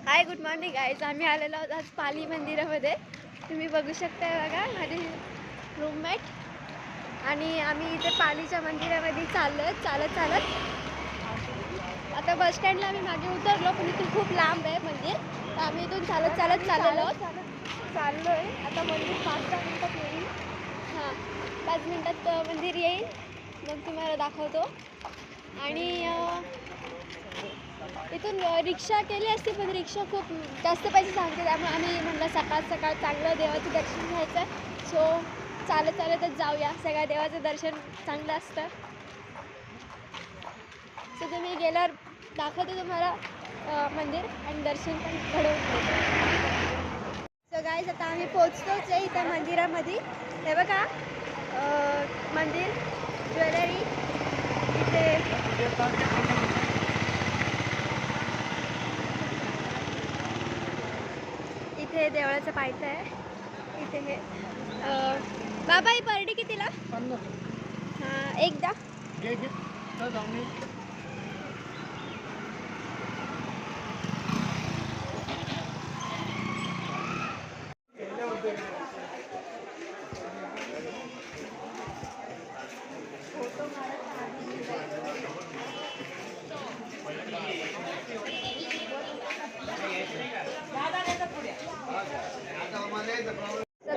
Hi good morning guys. आम्ही आलेलो आहोत आज पाली मंदिरामध्ये. तुम्ही बघू शकता बघा माझे रूममेट आणि आम्ही इथे पालीच्या मंदिरामध्ये चालत आता बस स्टँडला आम्ही मागे उतरलो, पण इथून खूप लांब आहे मंदिर, तर आम्ही इथून चालत चाललेलो चाललोय. आता मंदिर 5-10 मिनिटात येईल. हां, 5 मिनिटात मंदिर येईल, मग तुम्हाला दाखवतो. आणि इथून रिक्षा केली असती, पण रिक्षा खूप जास्त पैसे सांगते, त्यामुळे आम्ही म्हटलं सकाळ सकाळ चांगलं देवाचं दर्शन घ्यायचं, सो चालतच जाऊया. सगळ्या देवाचं दर्शन चांगलं असतं. सो तुम्ही गेल्यावर दाखवते तुम्हाला मंदिर आणि दर्शन पण घडवून देतो. सो गाईज आता आम्ही पोचतोच आहे इथं मंदिरामध्ये. हे बघा मंदिर, ज्वेलरी इथे देवळाचं पायथं आहे. इथे हे बाबा ही परडी कितीला? हां, एकदा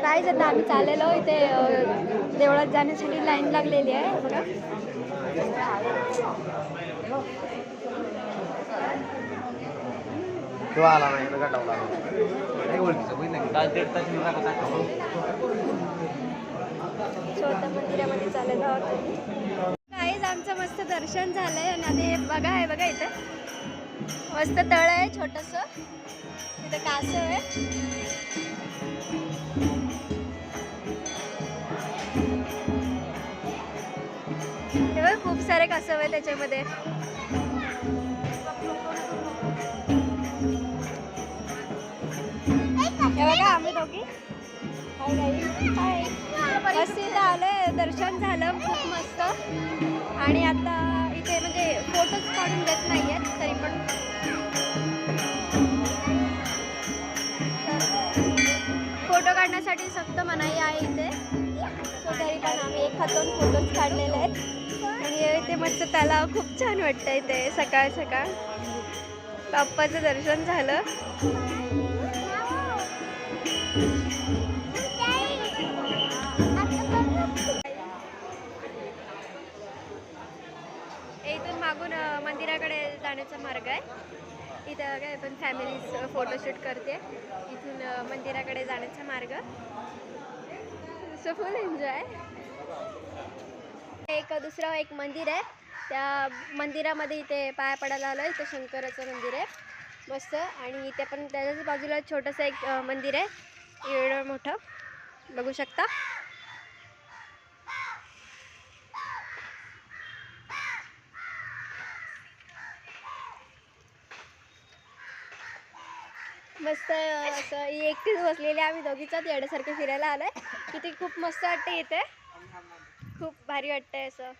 गाईज आता आम्ही चाललेलो इथे देवळात जाण्यासाठी लाईन लागलेली आहे बघा. छोट्या मंदिरामध्ये चाललेलो आहोत. गाईज आमचं मस्त दर्शन झालंय आणि आता हे बघा आहे बघा इथे मस्त तळ आहे छोटंसं, इथं कासव आहे. तेव्हा खूप सारे कासव आहे त्याच्यामध्ये. हे बघा आम्ही दोघी मस्त इथं आलोय, दर्शन झालं खूप मस्त. आणि आता इथे म्हणजे फोटोज काढून देत नाही आहेत, तरी पण फोटो काढण्यासाठी सक्त मनाई आहे इथे. सो तरी पण आम्ही 1-2 फोटोज काढलेले आहेत. आणि इथे मस्त तलाव खूप छान वाटतं इथे. सकाळ सकाळ बाप्पाचं दर्शन झालं. इथून मागून मंदिराकडे जाण्याचा मार्ग आहे. इथं काय पण फॅमिली फोटोशूट करते. इथून मंदिराकडे जाण्याचा मार्ग. So full enjoy. दुसरं एक मंदिर आहे, त्या मंदिरामध्ये इथे पाया पडायला आलं. इथं शंकराचं मंदिर आहे मस्त. आणि इथे पण त्याच्याच बाजूला छोटंसं एक मंदिर आहे, एवढं मोठं बघू शकता. मस्त असं एकटीच बसलेले आम्ही दोघीचाच येण्यासारखं फिरायला आलोय. किती खूप मस्त वाटतं इथे, खूप भारी वाटतंय असं.